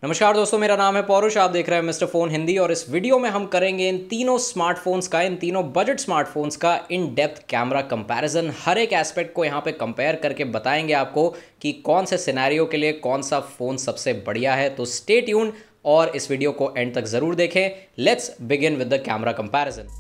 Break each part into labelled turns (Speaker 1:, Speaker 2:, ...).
Speaker 1: नमस्कार दोस्तों, मेरा नाम है पौरुष। आप देख रहे हैं मिस्टर फ़ोन हिंदी और इस वीडियो में हम करेंगे इन तीनों स्मार्टफोन्स का, इन तीनों बजट स्मार्टफोन्स का इन डेप्थ कैमरा कंपैरिजन। हर एक एस्पेक्ट को यहाँ पे कंपेयर करके बताएंगे आपको कि कौन से सिनेरियो के लिए कौन सा फ़ोन सबसे बढ़िया है। तो स्टे ट्यून और इस वीडियो को एंड तक ज़रूर देखें। Let's begin with the camera comparison.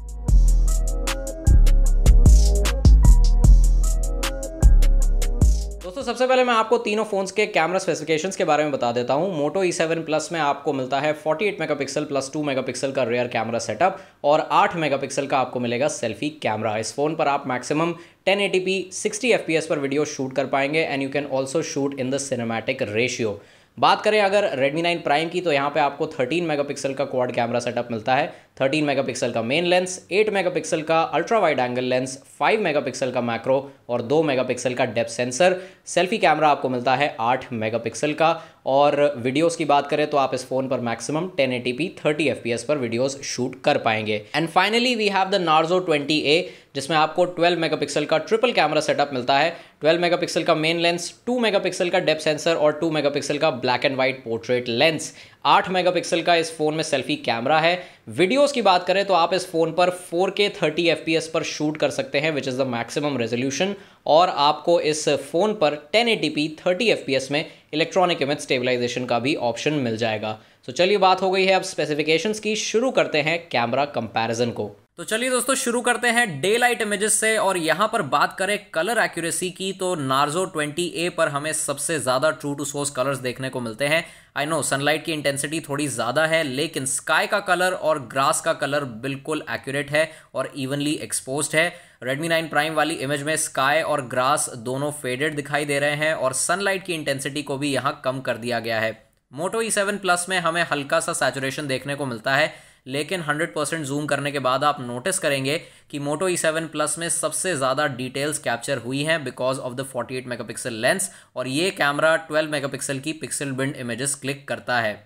Speaker 1: दोस्तों, सबसे पहले मैं आपको तीनों फ़ोन्स के कैमरा स्पेसिफिकेशंस के बारे में बता देता हूं। मोटो E7 प्लस में आपको मिलता है 48 मेगापिक्सल प्लस 2 मेगापिक्सल का रियर कैमरा सेटअप और 8 मेगापिक्सल का आपको मिलेगा सेल्फी कैमरा। इस फ़ोन पर आप मैक्सिमम 1080p 60 fps पर वीडियो शूट कर पाएंगे and you can also shoot in the cinematic ratio. बात करें अगर Redmi 9 Prime की, तो यहाँ पे आपको 13 मेगापिक्सल का क्वाड कैमरा सेटअप मिलता है। 13 मेगापिक्सल का मेन लेंस, 8 मेगापिक्सल का ultra wide angle lens, 5 megapixel का मैक्रो और 2 मेगापिक्सल का डेप्थ सेंसर। सेल्फी कैमरा आपको मिलता है 8 मेगापिक्सल का। और वीडियोस की बात करें तो आप इस फ़ोन पर मैक्सिमम 1080p 30 fps पर वीडियोस शूट कर पाएंगे। And finally we have the Narzo 20A, जिसमें आपको 12 मेगापिक्सल का ट्रिपल कैमरा सेटअप मिलता है। 12 मेगापिक्सल का मेन लेंस, 2 मेगापिक्सल का डेप्थ सेंसर और 2 मेगापिक्सल का black and white portrait lens. 8 megapixel का इस फ़ोन में सेल्फी कैमरा है। वीडियोस की बात करें तो आप इस फ़ोन पर 4K 30 fps पर शूट कर सकते हैं, which is the maximum resolution. और आपको इस फ़ोन पर 1080p 30 fps में इलेक्ट्रॉनिक इमेज स्टेबलाइजेशन का भी ऑप्शन मिल जाएगा। तो चलिए, बात हो गई है अब स्पेसिफिकेशंस की, शुरू करते हैं कैमरा कंपैरिजन को। तो चलिए दोस्तों, शुरू करते हैं डे लाइट इमेजेस से। और यहां पर बात करें कलर एक्यूरेसी की, तो Narzo 20A पर हमें सबसे ज़्यादा ट्रू टू सोर्स कलर्स देखने को मिलते हैं। आई नो सनलाइट की इंटेंसिटी थोड़ी ज़्यादा है, लेकिन स्काई का कलर और ग्रास का कलर बिल्कुल एक्यूरेट है और इवनली एक्सपोज्ड है। Redmi 9 Prime वाली इमेज में स्काई और ग्रास दोनों फेडेड दिखाई दे रहे हैं और सनलाइट की इंटेंसिटी को भी यहाँ कम कर दिया गया है। Moto E7 Plus में हमें हल्का सा सैचुरेशन देखने को मिलता है, लेकिन 100% जूम करने के बाद आप नोटिस करेंगे कि Moto E7 Plus में सबसे ज़्यादा डिटेल्स कैप्चर हुई हैं because of the 48 megapixel lens, और ये कैमरा 12 मेगापिक्सल की पिक्सल बिंड इमेजेस क्लिक करता है।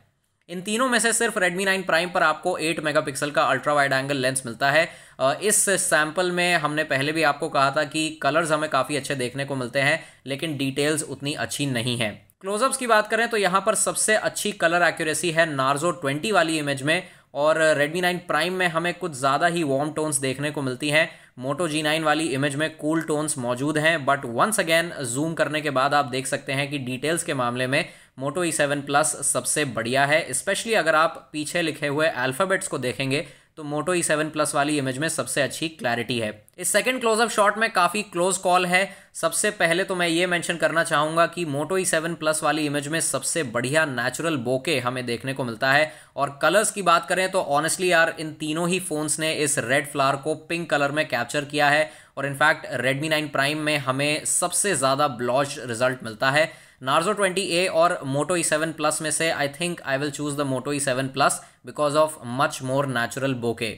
Speaker 1: इन तीनों में से सिर्फ Redmi 9 Prime पर आपको 8 मेगापिक्सल का अल्ट्रा वाइड एंगल लेंस मिलता है। इस सैंपल में हमने पहले भी आपको कहा था कि कलर्स हमें काफ़ी अच्छे देखने को मिलते हैं, लेकिन डिटेल्स उतनी अच्छी नहीं है। क्लोजअप्स की बात करें तो यहाँ पर सबसे अच्छी कलर एक्यूरेसी है Narzo 20 वाली इमेज में, और Redmi 9 Prime में हमें कुछ ज़्यादा ही वार्म टोन्स देखने को मिलती हैं। Moto G9 वाली इमेज में कूल टोन्स मौजूद हैं, बट वंस अगेन जूम करने के बाद आप देख सकते हैं कि डिटेल्स के मामले में Moto E7 Plus सबसे बढ़िया है। स्पेशली अगर आप पीछे लिखे हुए अल्फ़ाबेट्स को देखेंगे तो Moto E7 Plus वाली इमेज में सबसे अच्छी क्लैरिटी है। इस सेकंड क्लोजअप शॉट में काफ़ी क्लोज कॉल है। सबसे पहले तो मैं ये मेंशन करना चाहूँगा कि Moto E7 Plus वाली इमेज में सबसे बढ़िया नेचुरल बोके हमें देखने को मिलता है। और कलर्स की बात करें तो ऑनेस्टली यार, इन तीनों ही फ़ोन्स ने इस रेड फ्लावर को पिंक कलर में कैप्चर किया है। और इनफैक्ट Redmi 9 Prime में हमें सबसे ज़्यादा ब्लॉच रिजल्ट मिलता है। Narzo 20A और Moto E7 Plus में से I think I will choose the Moto E7 Plus because of much more natural bokeh.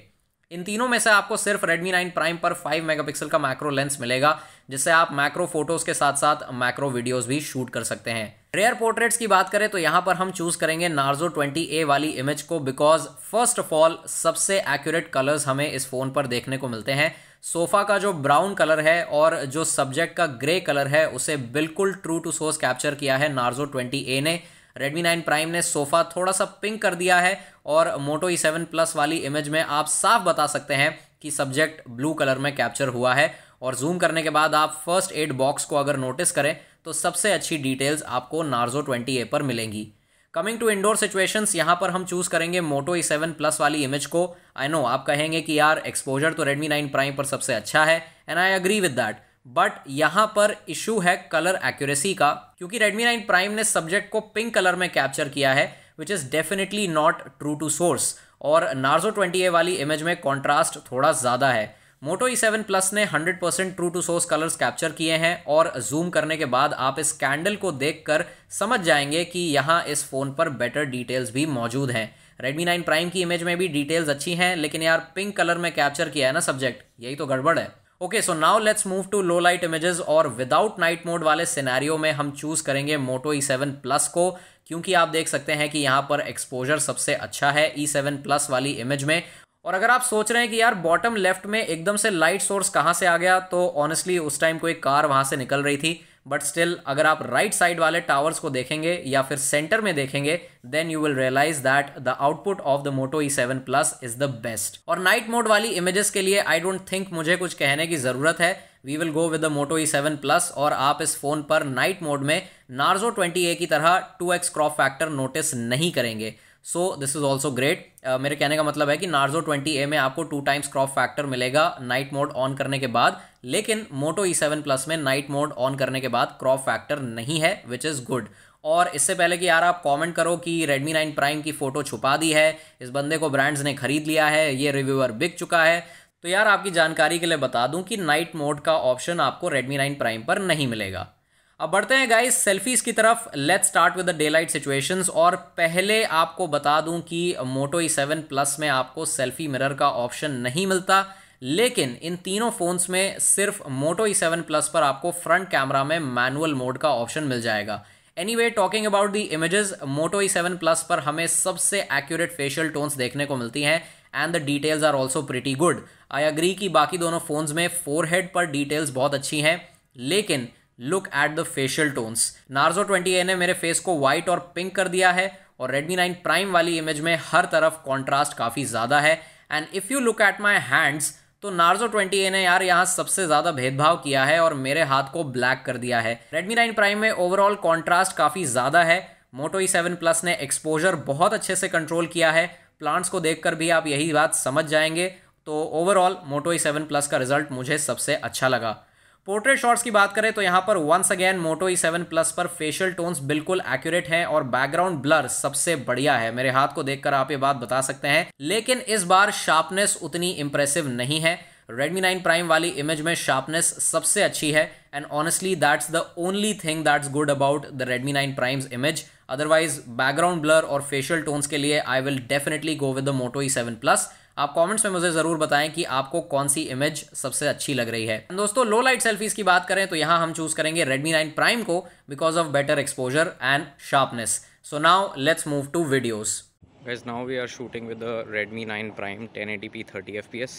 Speaker 1: इन तीनों में से आपको सिर्फ Redmi 9 Prime पर 5 मेगापिक्सल का मैक्रो लेंस मिलेगा, जिससे आप मैक्रो फोटोज के साथ साथ मैक्रो वीडियोस भी शूट कर सकते हैं। रेयर पोर्ट्रेट्स की बात करें तो यहाँ पर हम चूज करेंगे Narzo 20A वाली इमेज को, बिकॉज फर्स्ट ऑफ ऑल सबसे एक्यूरेट कलर्स हमें इस फोन पर देखने को मिलते हैं। सोफा का जो ब्राउन कलर है और जो सब्जेक्ट का ग्रे कलर है, उसे बिल्कुल ट्रू टू सोर्स कैप्चर किया है Narzo 20A ने। Redmi 9 Prime ने सोफा थोड़ा सा पिंक कर दिया है, और Moto E7 Plus वाली इमेज में आप साफ बता सकते हैं कि सब्जेक्ट ब्लू कलर में कैप्चर हुआ है। और जूम करने के बाद आप फर्स्ट एड बॉक्स को अगर नोटिस करें तो सबसे अच्छी डिटेल्स आपको Narzo 20A पर मिलेंगी। कमिंग टू इंडोर सिचुएशंस, यहाँ पर हम चूज करेंगे Moto E7 Plus वाली इमेज को। आई नो आप कहेंगे कि यार एक्सपोजर तो Redmi 9 Prime पर सबसे अच्छा है, and I agree with that, but यहाँ पर इशू है कलर एक्यूरेसी का, क्योंकि Redmi 9 Prime ने सब्जेक्ट को पिंक कलर में कैप्चर किया है, which is definitely not true to source. और Narzo 20A वाली इमेज में कॉन्ट्रास्ट थोड़ा ज़्यादा है। Moto E7 Plus ने 100% true to source colours capture किए हैं, और जूम करने के बाद आप इस कैंडल को देखकर समझ जाएंगे कि यहाँ इस फ़ोन पर बेटर डिटेल्स भी मौजूद हैं। Redmi 9 Prime की इमेज में भी डिटेल्स अच्छी हैं, लेकिन यार पिंक कलर में कैप्चर किया है ना सब्जेक्ट, यही तो गड़बड़ है। Okay, so now let's move to low light images, और विदाउट नाइट मोड वाले सिनेरियो में हम चूज करेंगे Moto E7 Plus को, क्योंकि आप देख सकते हैं कि यहाँ पर एक्सपोजर सबसे अच्छा है E7 Plus वाली इमेज में। और अगर आप सोच रहे हैं कि यार बॉटम लेफ्ट में एकदम से लाइट सोर्स कहाँ से आ गया, तो ऑनेस्टली उस टाइम कोई कार वहाँ से निकल रही थी, बट स्टिल अगर आप राइट साइड वाले टावर्स को देखेंगे या फिर सेंटर में देखेंगे, then you will realise that the output of the Moto E7 Plus is the best. और नाइट मोड वाली इमेजेस के लिए आई डोंट थिंक मुझे कुछ कहने की जरूरत है, we will go with the Moto E7 Plus। और आप इस फोन पर नाइट मोड में Narzo 20A की तरह 2x क्रॉप फैक्टर नोटिस नहीं करेंगे। So this is also great. मेरे कहने का मतलब है कि Narzo 20A में आपको 2 टाइम्स क्रॉप फैक्टर मिलेगा नाइट मोड ऑन करने के बाद, लेकिन Moto E7 Plus में नाइट मोड ऑन करने के बाद क्रॉप फैक्टर नहीं है, विच इज़ गुड। और इससे पहले कि यार आप कमेंट करो कि Redmi 9 Prime की फ़ोटो छुपा दी है, इस बंदे को ब्रांड्स ने खरीद लिया है, ये रिव्यूअर बिक चुका है, तो यार आपकी जानकारी के लिए बता दूं कि नाइट मोड का ऑप्शन आपको Redmi 9 Prime पर नहीं मिलेगा। अब बढ़ते हैं गाइस सेल्फीज की तरफ। Let's start with the day light situations. और पहले आपको बता दूं कि Moto E7 Plus में आपको सेल्फी मिरर का ऑप्शन नहीं मिलता, लेकिन इन तीनों फोन्स में सिर्फ Moto E7 Plus पर आपको फ्रंट कैमरा में मैनुअल मोड का ऑप्शन मिल जाएगा। Anyway, talking about the images, Moto E7 Plus पर हमें सबसे एक्यूरेट फेशियल टोन्स देखने को मिलती हैं and the details are also pretty good. I agree कि बाकी दोनों फोन्स में फोरहेड पर डिटेल्स बहुत अच्छी हैं, लेकिन look at the facial tones. Narzo 20A ने मेरे फेस को व्हाइट और पिंक कर दिया है, और Redmi 9 Prime वाली इमेज में हर तरफ कॉन्ट्रास्ट काफ़ी ज़्यादा है। And if you look at my hands, तो Narzo 20A ने यार यहाँ सबसे ज़्यादा भेदभाव किया है और मेरे हाथ को ब्लैक कर दिया है। Redmi 9 Prime में ओवरऑल कॉन्ट्रास्ट काफ़ी ज़्यादा है। Moto E7 Plus ने एक्सपोजर बहुत अच्छे से कंट्रोल किया है, प्लांट्स को देखकर भी आप यही बात समझ जाएंगे। तो ओवरऑल Moto E7 Plus का रिजल्ट मुझे सबसे अच्छा लगा। पोर्ट्रेट शॉट्स की बात करें तो यहाँ पर once again Moto E7 Plus पर फेशियल टोन्स बिल्कुल एक्यूरेट हैं और बैकग्राउंड ब्लर सबसे बढ़िया है। मेरे हाथ को देखकर आप ये बात बता सकते हैं, लेकिन इस बार शार्पनेस उतनी इंप्रेसिव नहीं है। Redmi 9 Prime वाली इमेज में शार्पनेस सबसे अच्छी है, and honestly that's the only thing that's good about the Redmi 9 Prime's image. Otherwise background blur और फेशियल टोन्स के लिए I will definitely go with the Moto E7 Plus। आप comments में मुझे जरूर बताएं कि आपको कौन सी इमेज सबसे अच्छी लग रही है। दोस्तों, लो लाइट सेल्फीज की बात करें तो यहाँ हम चूज करेंगे Redmi 9 Prime को because of better exposure and sharpness. So now let's move to videos. Guys, now we are shooting with the Redmi 9 Prime 1080p 30 fps।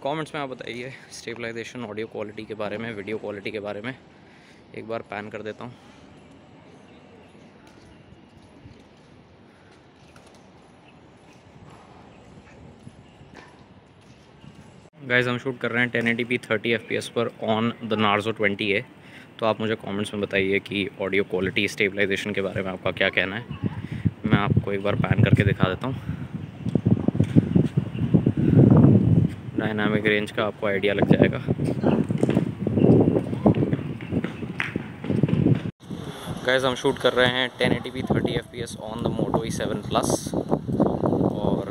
Speaker 1: Comments में आप बताइए स्टेबलाइजेशन, ऑडियो क्वालिटी के बारे में, वीडियो क्वालिटी के बारे में। एक बार पैन कर देता हूँ। गाइस, हम शूट कर रहे हैं 1080p 30 fps पर ऑन द Narzo 20A। तो आप मुझे कमेंट्स में बताइए कि ऑडियो क्वालिटी, स्टेबलाइजेशन के बारे में आपका क्या कहना है। मैं आपको एक बार पैन करके दिखा देता हूँ। डायनामिक रेंज का आपको आइडिया लग जाएगा। गाइस, हम शूट कर रहे हैं 1080p 30 fps on the Moto E7 Plus। और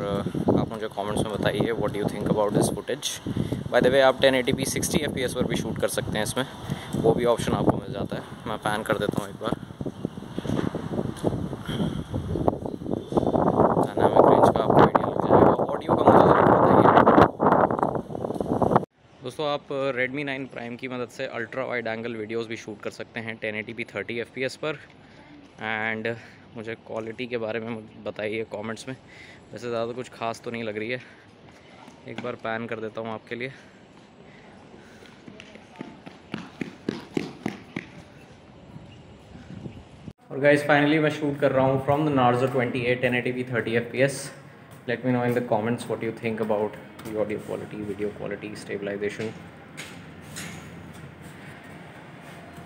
Speaker 1: आप मुझे कमेंट्स में बताइए what do you think about this footage. By the way, आप 1080p 60 fps पर भी शूट कर सकते हैं, इसमें वो भी ऑप्शन आपको मिल जाता है। मैं पैन कर देता हूँ एक बार। डायनामिक रेंज का आपको आइडिया लग जाएगा। ऑडियो का मुझे ज़रूर बताइए। दोस्तों, आप Redmi 9 Prime की मदद से अल्ट्रा वाइड एंगल वीडियोस भी शूट कर सकते हैं 1080p 30 fps पर। एंड मुझे क्वालिटी के बारे में बताइए कमेंट्स में। वैसे ज़्यादा कुछ खास तो नहीं लग रही है। एक बार पैन कर देता हूँ आपके लिए। और गाइस, फाइनली मैं शूट कर रहा हूँ from the Narzo 20A 1080p 30 fps। Let me know in the comments what you think about the audio quality, video quality, stabilisation.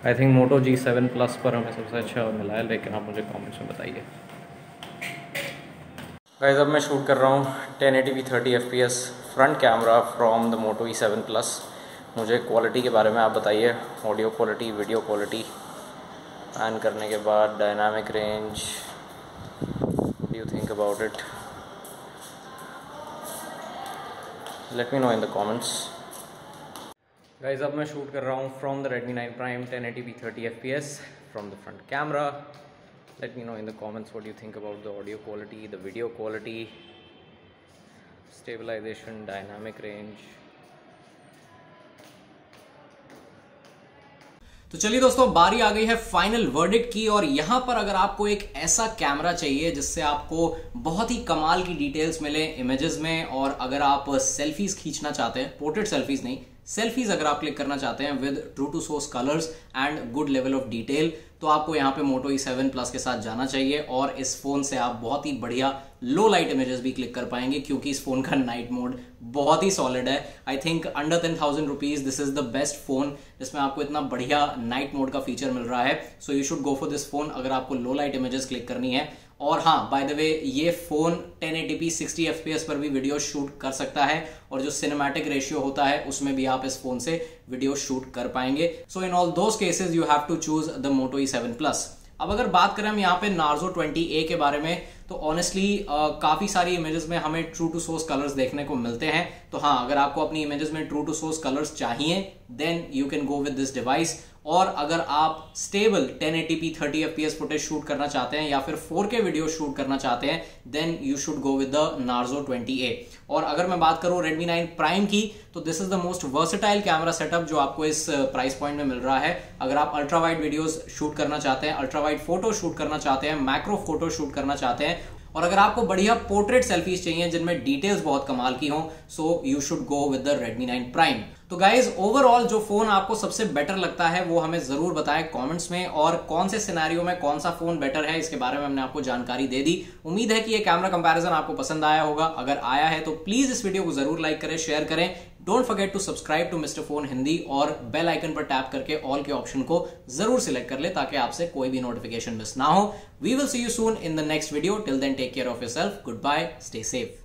Speaker 1: I think Moto G7 Plus पर हमें सबसे अच्छा मिला है, लेकिन आप मुझे कमेंट्स में बताइए। गाइस, अब मैं शूट कर रहा हूँ 1080p 30 fps front camera from the Moto E7 Plus। मुझे क्वालिटी के बारे में आप बताइए, audio quality, video quality. Pan करने के बाद dynamic range, what do you think about it. Late me know in the comments. Guys, अब मैं शूट कर रहा हूँ from the Redmi 9 Prime 1080p 30 fps from the front camera. Let me know in the comments what you think about the audio quality, the video quality, stabilization, dynamic range. तो चलिए दोस्तों, बारी आ गई है फाइनल वर्डिक्ट की। और यहां पर अगर आपको एक ऐसा कैमरा चाहिए जिससे आपको बहुत ही कमाल की डिटेल्स मिले इमेजेस में, और अगर आप सेल्फीज खींचना चाहते हैं, पोर्ट्रेट सेल्फीज नहीं, सेल्फीज अगर आप क्लिक करना चाहते हैं with true to source colours and good level of detail, तो आपको यहाँ पे Moto E7 Plus के साथ जाना चाहिए और इस फोन से आप बहुत ही बढ़िया लो लाइट इमेजेस भी क्लिक कर पाएंगे, क्योंकि इस फोन का नाइट मोड बहुत ही सॉलिड है। I think under 10,000 rupees this is the best phone जिसमें आपको इतना बढ़िया नाइट मोड का फीचर मिल रहा है। So you should go for this phone अगर आपको लो लाइट इमेजेस क्लिक करनी है। और हाँ, बाय द वे, ये फोन 1080p 60 fps पर भी वीडियो शूट कर सकता है और जो सिनेमैटिक रेशियो होता है उसमें भी आप इस फोन से वीडियो शूट कर पाएंगे। So in all those cases you have to choose the Moto E7 Plus। अब अगर बात करें हम यहाँ पे Narzo 20A के बारे में, तो ऑनेस्टली काफी सारी इमेजेस में हमें ट्रू टू सोर्स कलर्स देखने को मिलते हैं। तो हाँ, अगर आपको अपनी इमेजेस में ट्रू टू सोर्स कलर्स चाहिए then you can go with this device. और अगर आप stable 1080p 30 fps footage shoot करना चाहते हैं या फिर 4K वीडियो शूट करना चाहते हैं then you should go with the Narzo 20A। और अगर मैं बात करूं Redmi 9 Prime की, तो this is the most versatile camera setup जो आपको इस प्राइस पॉइंट में मिल रहा है। अगर आप अल्ट्रा वाइड वीडियोस शूट करना चाहते हैं, अल्ट्रा वाइड फोटो शूट करना चाहते हैं, मैक्रो फोटो शूट करना चाहते हैं, और अगर आपको बढ़िया पोर्ट्रेट सेल्फीज चाहिए जिनमें डिटेल्स बहुत कमाल की हो, so you should go with the Redmi 9 Prime। तो गाइज, ओवरऑल जो फोन आपको सबसे बेटर लगता है वो हमें जरूर बताएं कमेंट्स में, और कौन से सिनेरियो में कौन सा फोन बेटर है इसके बारे में हमने आपको जानकारी दे दी। उम्मीद है कि ये कैमरा कंपैरिजन आपको पसंद आया होगा। अगर आया है तो प्लीज इस वीडियो को जरूर लाइक करें, शेयर करें। Don't forget to subscribe to mister phone Hindi और बेल आइकन पर टैप करके ऑल के ऑप्शन को जरूर सिलेक्ट कर ले ताकि आपसे कोई भी नोटिफिकेशन मिस ना हो। We will see you soon in the next video. Till then take care of yourself, goodbye, stay safe.